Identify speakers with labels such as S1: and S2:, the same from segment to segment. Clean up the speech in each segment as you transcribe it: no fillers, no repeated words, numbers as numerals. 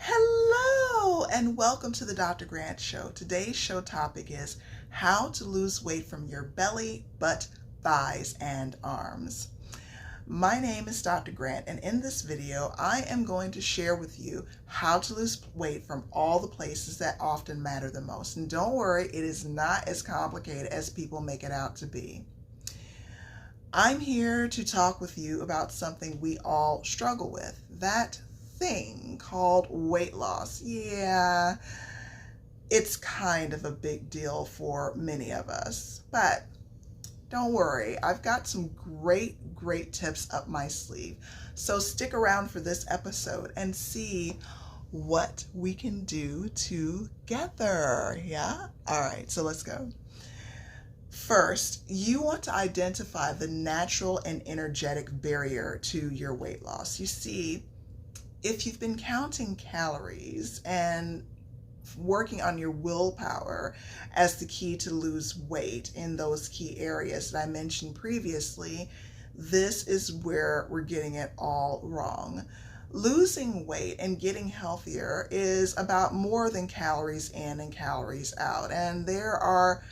S1: Hello and welcome to the Dr. Grant Show. Today's show topic is how to lose weight from your belly, butt, thighs, and arms. My name is Dr. Grant, and in this video I am going to share with you how to lose weight from all the places that often matter the most. And don't worry, it is not as complicated as people make it out to be. I'm here to talk with you about something we all struggle with, that thing called weight loss. Yeah, it's kind of a big deal for many of us, but don't worry, I've got some great tips up my sleeve. So stick around for this episode and see what we can do together. Yeah? All right, so let's go. First, you want to identify the natural and energetic barrier to your weight loss. You see, if you've been counting calories and working on your willpower as the key to lose weight in those key areas that I mentioned previously, this is where we're getting it all wrong. Losing weight and getting healthier is about more than calories in and calories out. And there are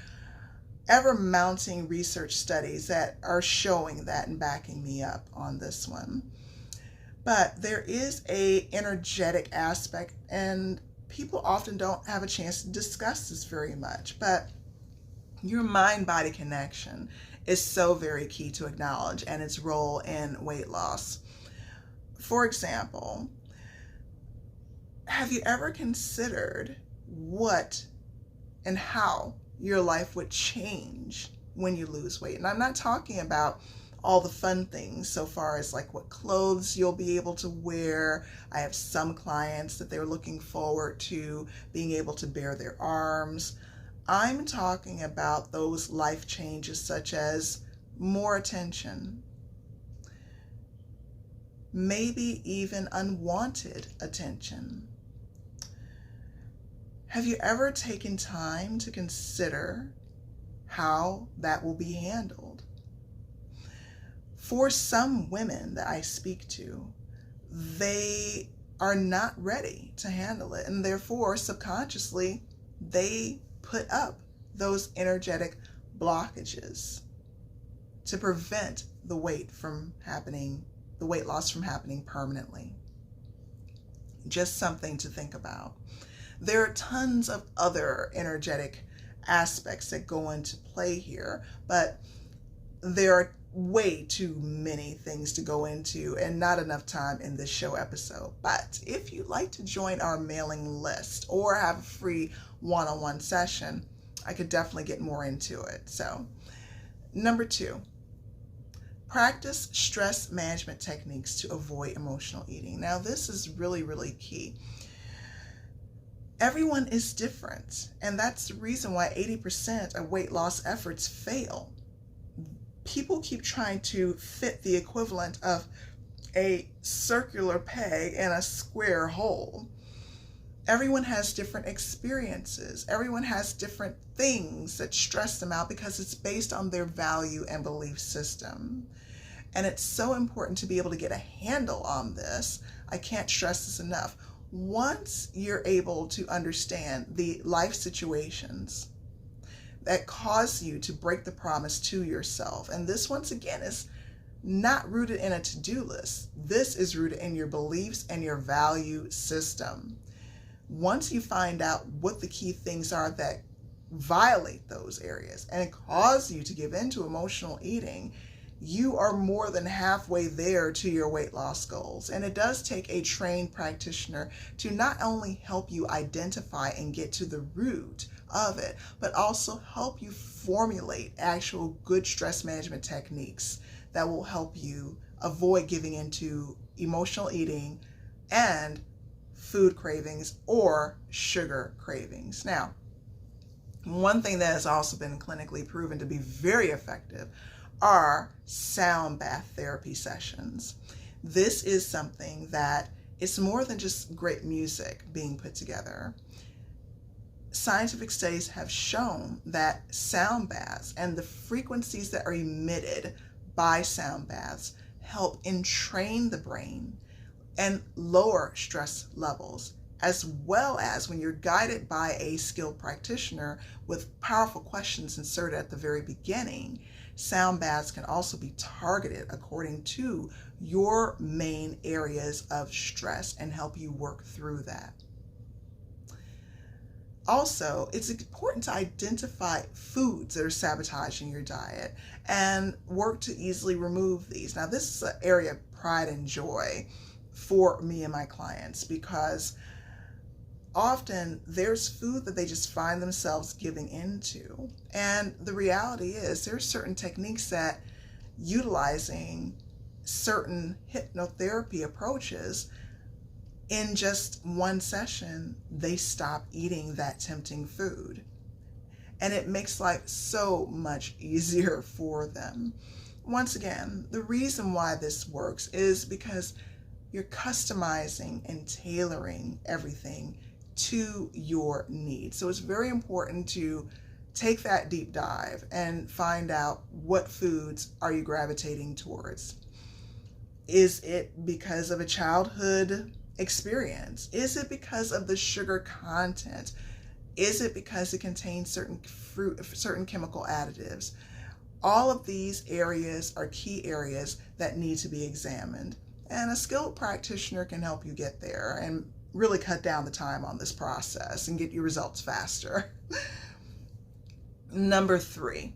S1: ever-mounting research studies that are showing that and backing me up on this one. But there is an energetic aspect, and people often don't have a chance to discuss this very much, but your mind-body connection is so very key to acknowledge and its role in weight loss. For example, have you ever considered what and how your life would change when you lose weight? And I'm not talking about all the fun things so far as like what clothes you'll be able to wear. I have some clients that they're looking forward to being able to bare their arms. I'm talking about those life changes such as more attention, maybe even unwanted attention. Have you ever taken time to consider how that will be handled? For some women that I speak to, they are not ready to handle it, and therefore subconsciously they put up those energetic blockages to prevent the weight loss from happening permanently. Just something to think about. There are tons of other energetic aspects that go into play here, but there are way too many things to go into and not enough time in this show episode. But if you'd like to join our mailing list or have a free one-on-one session, I could definitely get more into it. So, number 2, practice stress management techniques to avoid emotional eating. Now, this is really key. Everyone is different, and that's the reason why 80% of weight loss efforts fail. People keep trying to fit the equivalent of a circular peg in a square hole. Everyone has different experiences. Everyone has different things that stress them out because it's based on their value and belief system. And it's so important to be able to get a handle on this. I can't stress this enough. Once you're able to understand the life situations that cause you to break the promise to yourself, and this once again is not rooted in a to-do list. This is rooted in your beliefs and your value system. Once you find out what the key things are that violate those areas and cause you to give in to emotional eating, you are more than halfway there to your weight loss goals. And it does take a trained practitioner to not only help you identify and get to the root of it, but also help you formulate actual good stress management techniques that will help you avoid giving into emotional eating and food cravings or sugar cravings. Now, one thing that has also been clinically proven to be very effective are sound bath therapy sessions. This is something that it's more than just great music being put together. Scientific studies have shown that sound baths and the frequencies that are emitted by sound baths help entrain the brain and lower stress levels as well as when you're guided by a skilled practitioner with powerful questions inserted at the very beginning. Sound baths can also be targeted according to your main areas of stress and help you work through that. Also, it's important to identify foods that are sabotaging your diet and work to easily remove these. Now, this is an area of pride and joy for me and my clients, because often there's food that they just find themselves giving into. And the reality is there's certain techniques that, utilizing certain hypnotherapy approaches, in just one session, they stop eating that tempting food. And it makes life so much easier for them. Once again, the reason why this works is because you're customizing and tailoring everything to your needs. So it's very important to take that deep dive and find out what foods are you gravitating towards. Is it because of a childhood experience? Is it because of the sugar content? Is it because it contains certain chemical additives? All of these areas are key areas that need to be examined. And a skilled practitioner can help you get there and really cut down the time on this process and get your results faster. Number 3,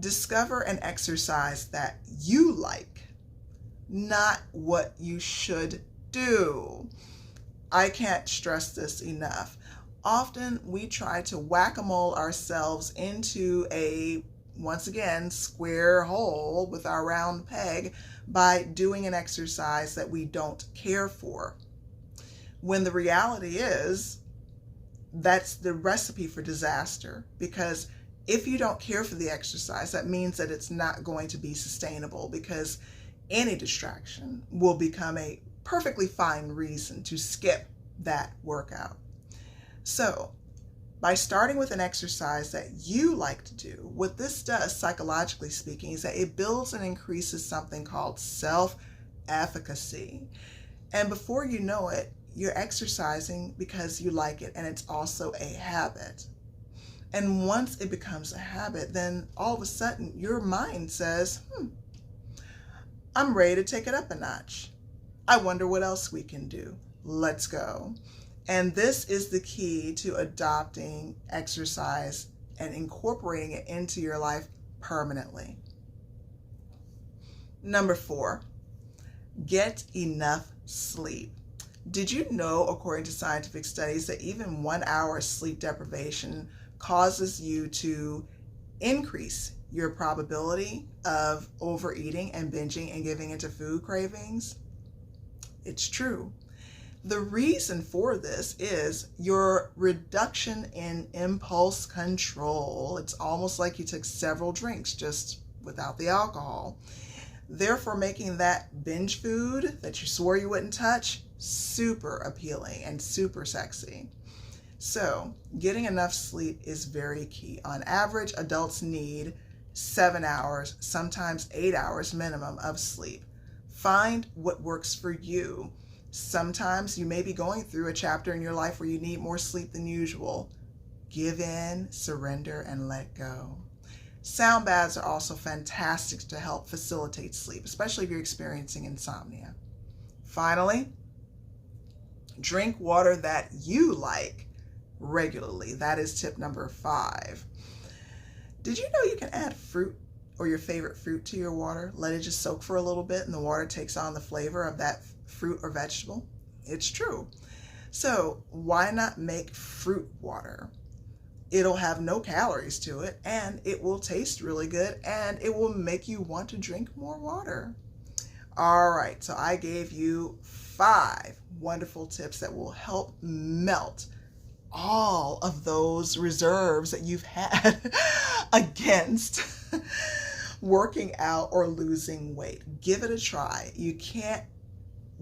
S1: discover an exercise that you like, not what you should do. I can't stress this enough. Often we try to whack-a-mole ourselves into a, once again, square hole with our round peg by doing an exercise that we don't care for. When the reality is, that's the recipe for disaster, because if you don't care for the exercise, that means that it's not going to be sustainable, because any distraction will become a perfectly fine reason to skip that workout. So, by starting with an exercise that you like to do, what this does, psychologically speaking, is that it builds and increases something called self-efficacy. And before you know it, you're exercising because you like it, and it's also a habit. And once it becomes a habit, then all of a sudden your mind says, I'm ready to take it up a notch. I wonder what else we can do. Let's go. And this is the key to adopting exercise and incorporating it into your life permanently. Number 4, get enough sleep. Did you know, according to scientific studies, that even 1 hour sleep deprivation causes you to increase your probability of overeating and binging and giving into food cravings? It's true. The reason for this is your reduction in impulse control. It's almost like you took several drinks just without the alcohol. Therefore, making that binge food that you swore you wouldn't touch super appealing and super sexy. So, getting enough sleep is very key. On average, adults need 7 hours, sometimes 8 hours minimum of sleep. Find what works for you. Sometimes you may be going through a chapter in your life where you need more sleep than usual. Give in, surrender, and let go. Sound baths are also fantastic to help facilitate sleep, especially if you're experiencing insomnia. Finally, drink water that you like regularly. That is tip number 5. Did you know you can add fruit or your favorite fruit to your water? Let it just soak for a little bit and the water takes on the flavor of that fruit or vegetable. It's true. So why not make fruit water? It'll have no calories to it, and it will taste really good, and it will make you want to drink more water. All right, so I gave you 5 wonderful tips that will help melt all of those reserves that you've had against working out or losing weight. Give it a try. You can't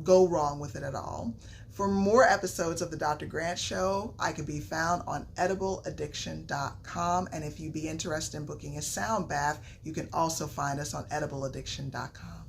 S1: go wrong with it at all. For more episodes of the Dr. Grant Show, I can be found on edibleaddiction.com. And if you'd be interested in booking a sound bath, you can also find us on edibleaddiction.com.